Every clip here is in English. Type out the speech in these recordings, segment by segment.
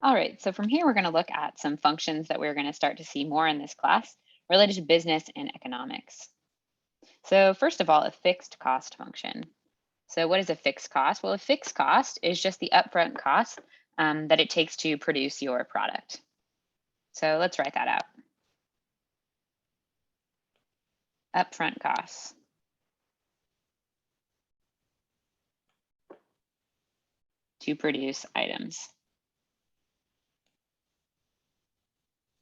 All right, so from here, we're going to look at some functions that we're going to start to see more in this class related to business and economics. So first of all, a fixed cost function. So what is a fixed cost? Well, a fixed cost is just the upfront cost that it takes to produce your product. So let's write that out. Upfront costs. To produce items.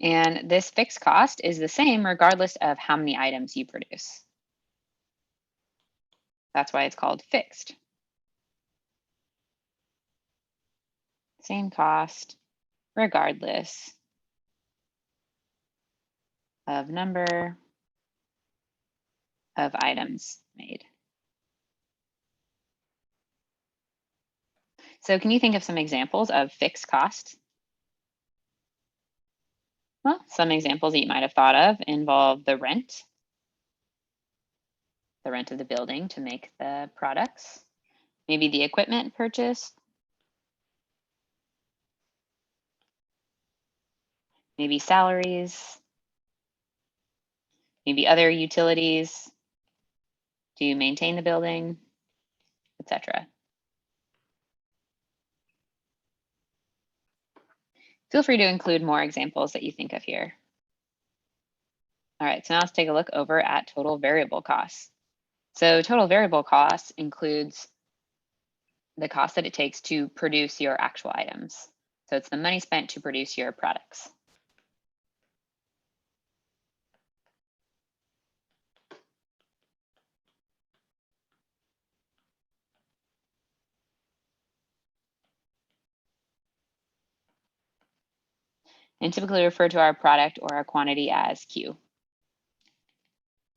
And this fixed cost is the same regardless of how many items you produce. That's why it's called fixed. Same cost regardless of number of items made. So can you think of some examples of fixed costs? Well, some examples that you might have thought of involve the rent of the building to make the products, maybe the equipment purchased, maybe salaries, maybe other utilities to maintain the building, etc. Feel free to include more examples that you think of here. All right, so now let's take a look over at total variable costs. So total variable costs includes the cost that it takes to produce your actual items. So it's the money spent to produce your products. And typically refer to our product or our quantity as Q.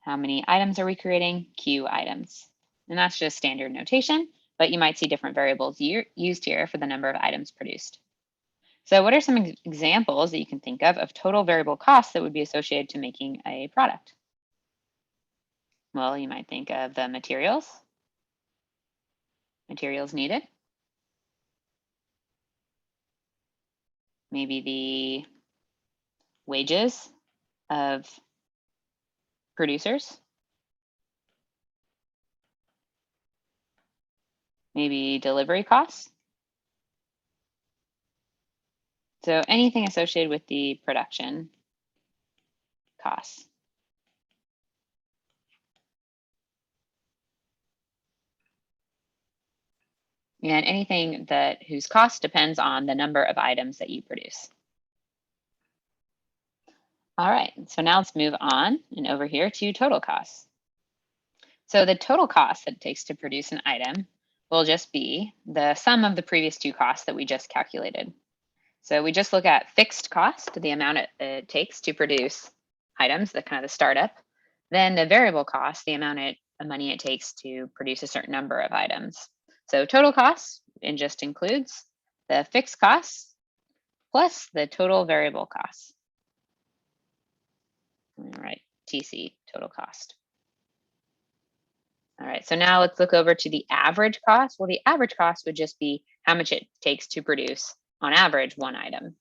How many items are we creating? Q items. And that's just standard notation, but you might see different variables used here for the number of items produced. So what are some examples that you can think of total variable costs that would be associated to making a product? Well, you might think of the materials needed, maybe the wages of producers, maybe delivery costs. So anything associated with the production costs. And anything whose cost depends on the number of items that you produce. All right, so now let's move on and over here to total costs. So the total cost that it takes to produce an item will just be the sum of the previous two costs that we just calculated. So we just look at fixed cost, the amount it takes to produce items, the kind of the startup. Then the variable cost, the amount of money it takes to produce a certain number of items. So total cost, and just includes the fixed costs plus the total variable costs. All right, TC, total cost. All right, so now let's look over to the average cost. Well, the average cost would just be how much it takes to produce, on average, one item.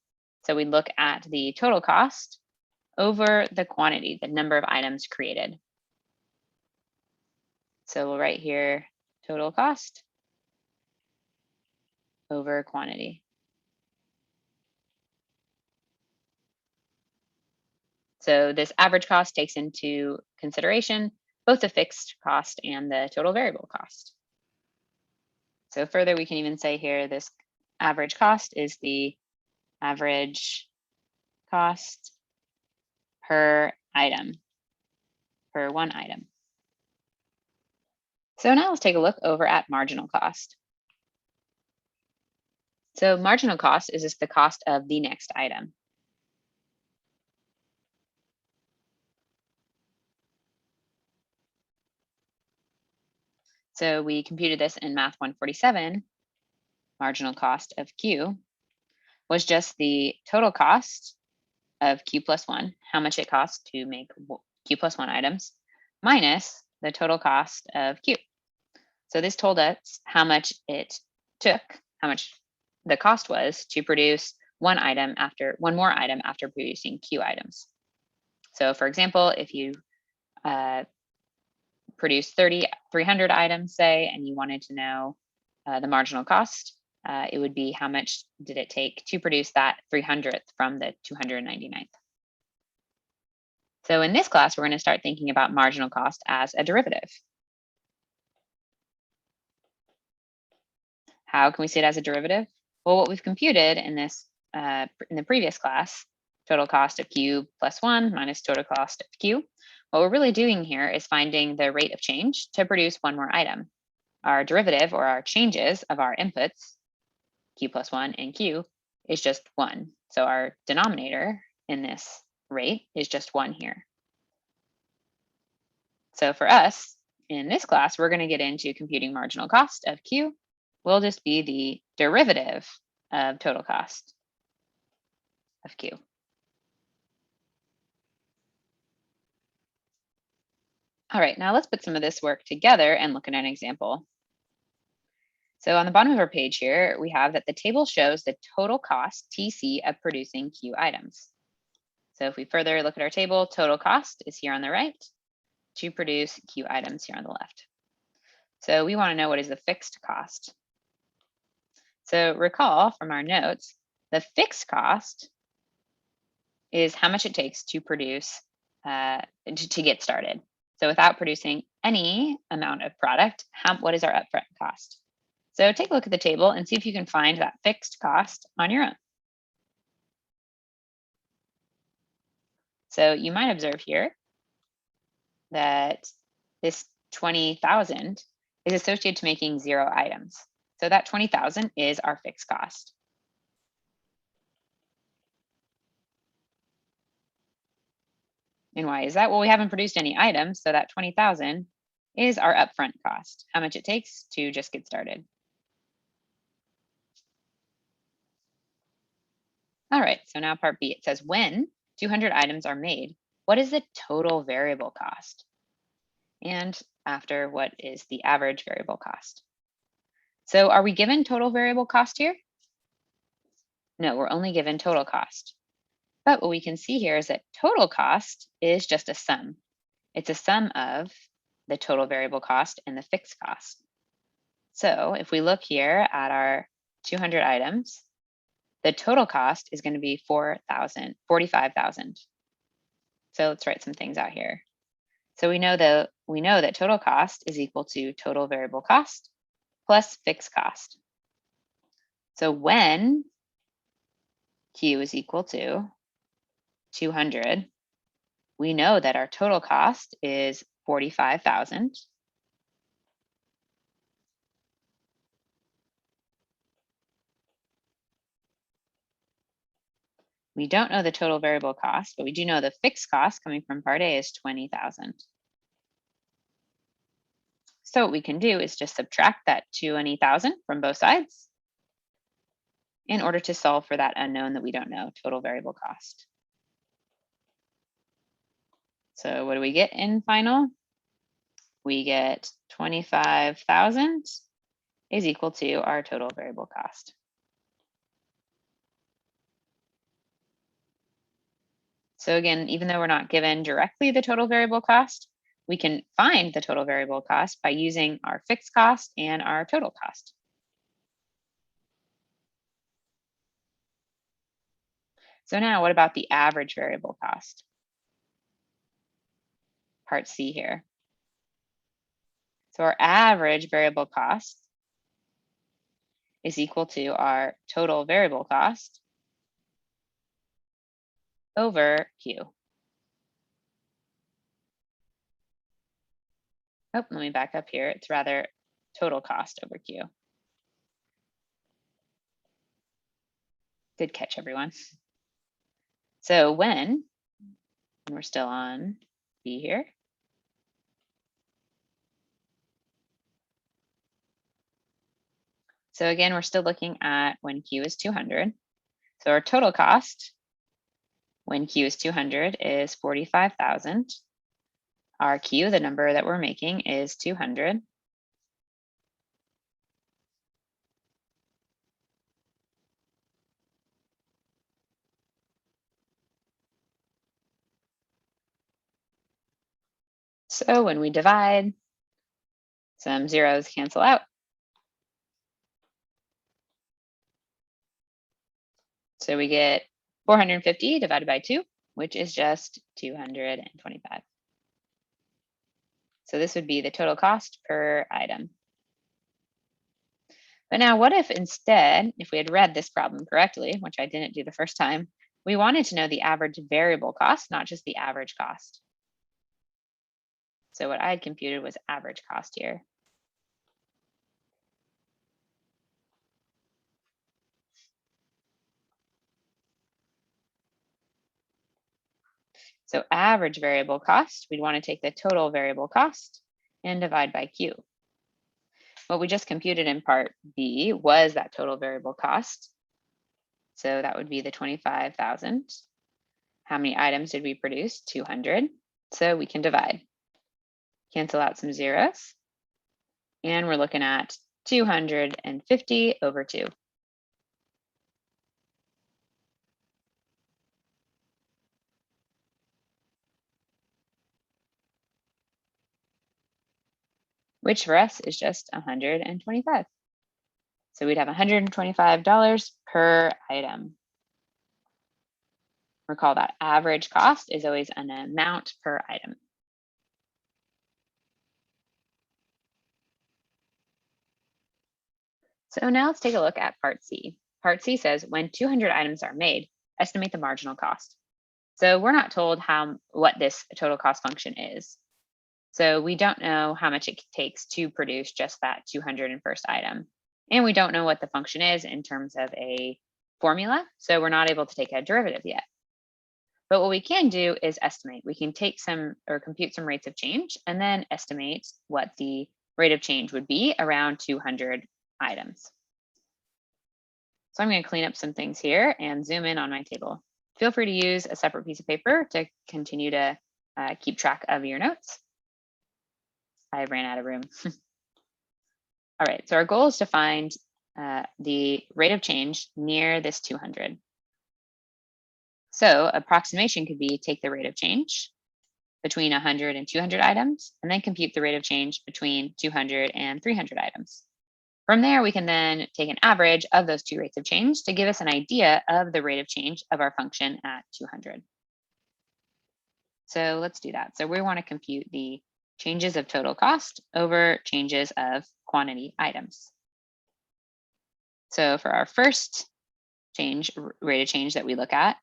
So we look at the total cost over the quantity, the number of items created. So we'll write here total cost over quantity. So this average cost takes into consideration both the fixed cost and the total variable cost. So further, we can even say here this average cost is the average cost per item, per one item. So now let's take a look over at marginal cost. So marginal cost is just the cost of the next item. So we computed this in Math 147. Marginal cost of Q was just the total cost of Q plus 1, how much it costs to make Q plus 1 items, minus the total cost of Q. So this told us how much it took, how much the cost was to produce one more item after producing Q items. So for example, if you produce 300 items, say, and you wanted to know the marginal cost, it would be how much did it take to produce that 300th from the 299th. So in this class, we're going to start thinking about marginal cost as a derivative. How can we see it as a derivative? Well, what we've computed in this in the previous class, total cost of Q plus 1 minus total cost of Q. What we're really doing here is finding the rate of change to produce one more item. Our derivative, or our changes of our inputs, Q plus 1 and Q, is just 1. So our denominator in this rate is just 1 here. So for us, in this class, we're going to get into computing marginal cost of Q. Will just be the derivative of total cost of Q. All right, now let's put some of this work together and look at an example. So on the bottom of our page here, we have that the table shows the total cost, TC, of producing Q items. So if we further look at our table, total cost is here on the right to produce Q items here on the left. So we want to know what is the fixed cost. So recall from our notes, the fixed cost is how much it takes to produce, to get started. So without producing any amount of product, what is our upfront cost? So take a look at the table and see if you can find that fixed cost on your own. So you might observe here that this 20,000 is associated to making 0 items. So that 20,000 is our fixed cost. And why is that? Well, we haven't produced any items, so that 20,000 is our upfront cost, how much it takes to just get started. All right, so now part B, it says when 200 items are made, what is the total variable cost? And after, what is the average variable cost? So are we given total variable cost here? No, we're only given total cost. But what we can see here is that total cost is just a sum. It's a sum of the total variable cost and the fixed cost. So if we look here at our 200 items, the total cost is going to be 45,000. So let's write some things out here. So we know that total cost is equal to total variable cost plus fixed cost. So when Q is equal to 200, we know that our total cost is 45,000. We don't know the total variable cost, but we do know the fixed cost coming from part A is 20,000. So what we can do is just subtract that 20,000 from both sides in order to solve for that unknown that we don't know, total variable cost. So what do we get in final? We get 25,000 is equal to our total variable cost. So again, even though we're not given directly the total variable cost, we can find the total variable cost by using our fixed cost and our total cost. So now what about the average variable cost? Part C here. So our average variable cost is equal to our total variable cost over Q. Oh, let me back up here. It's rather total cost over Q. Good catch, everyone. So when we're still on B here, so again, we're still looking at when Q is 200. So our total cost when Q is 200 is 45,000. Our Q, the number that we're making, is 200. So when we divide, some zeros cancel out. So we get 450 divided by 2, which is just 225. So this would be the total cost per item. But now what if instead, if we had read this problem correctly, which I didn't do the first time, we wanted to know the average variable cost, not just the average cost. So what I had computed was average cost here. So average variable cost, we'd want to take the total variable cost and divide by Q. What we just computed in part B was that total variable cost. So that would be the 25,000. How many items did we produce? 200. So we can divide. Cancel out some zeros. And we're looking at 250 over 2. Which for us is just 125. So we'd have $125 per item. Recall that average cost is always an amount per item. So now let's take a look at part C. Part C says when 200 items are made, estimate the marginal cost. So we're not told what this total cost function is. So we don't know how much it takes to produce just that 201st item. And we don't know what the function is in terms of a formula. So we're not able to take a derivative yet. But what we can do is estimate. We can take some or compute some rates of change and then estimate what the rate of change would be around 200 items. So I'm going to clean up some things here and zoom in on my table. Feel free to use a separate piece of paper to continue to keep track of your notes. I ran out of room. All right, so our goal is to find the rate of change near this 200. So approximation could be take the rate of change between 100 and 200 items, and then compute the rate of change between 200 and 300 items. From there, we can then take an average of those two rates of change to give us an idea of the rate of change of our function at 200. So let's do that. So we want to compute the changes of total cost over changes of quantity items. So for our first rate of change that we look at,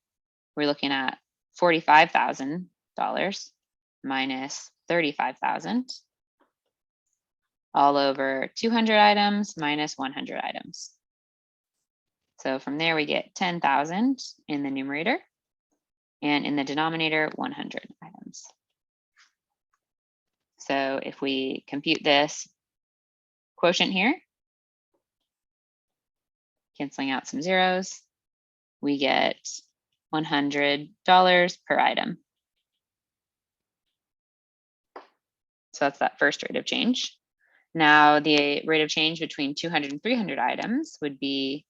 we're looking at $45,000 minus 35,000 all over 200 items minus 100 items. So from there we get 10,000 in the numerator and in the denominator 100 items. So if we compute this quotient here, canceling out some zeros, we get $100 per item. So that's that first rate of change. Now the rate of change between 200 and 300 items would be,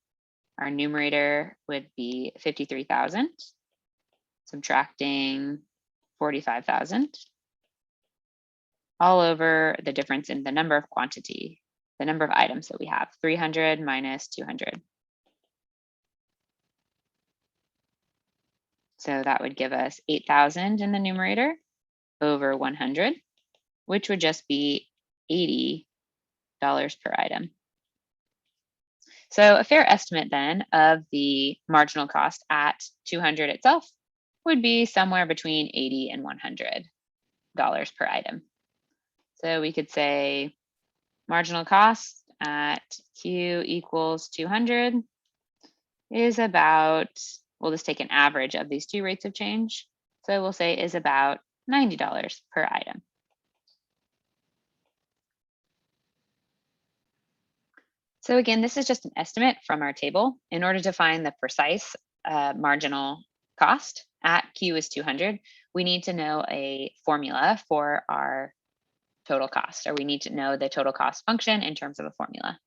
our numerator would be 53,000, subtracting 45,000, all over the difference in the number of items that we have, 300 minus 200. So that would give us 8,000 in the numerator over 100, which would just be $80 per item. So a fair estimate then of the marginal cost at 200 itself would be somewhere between $80 and $100 per item. So we could say marginal cost at Q equals 200 is about, we'll just take an average of these two rates of change. So we'll say is about $90 per item. So again, this is just an estimate from our table. In order to find the precise marginal cost at Q is 200, we need to know a formula for our total cost, or we need to know the total cost function in terms of a formula.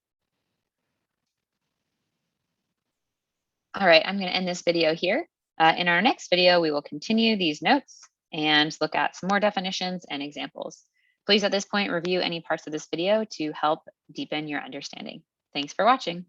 All right, I'm going to end this video here. In our next video, we will continue these notes and look at some more definitions and examples. Please at this point review any parts of this video to help deepen your understanding. Thanks for watching.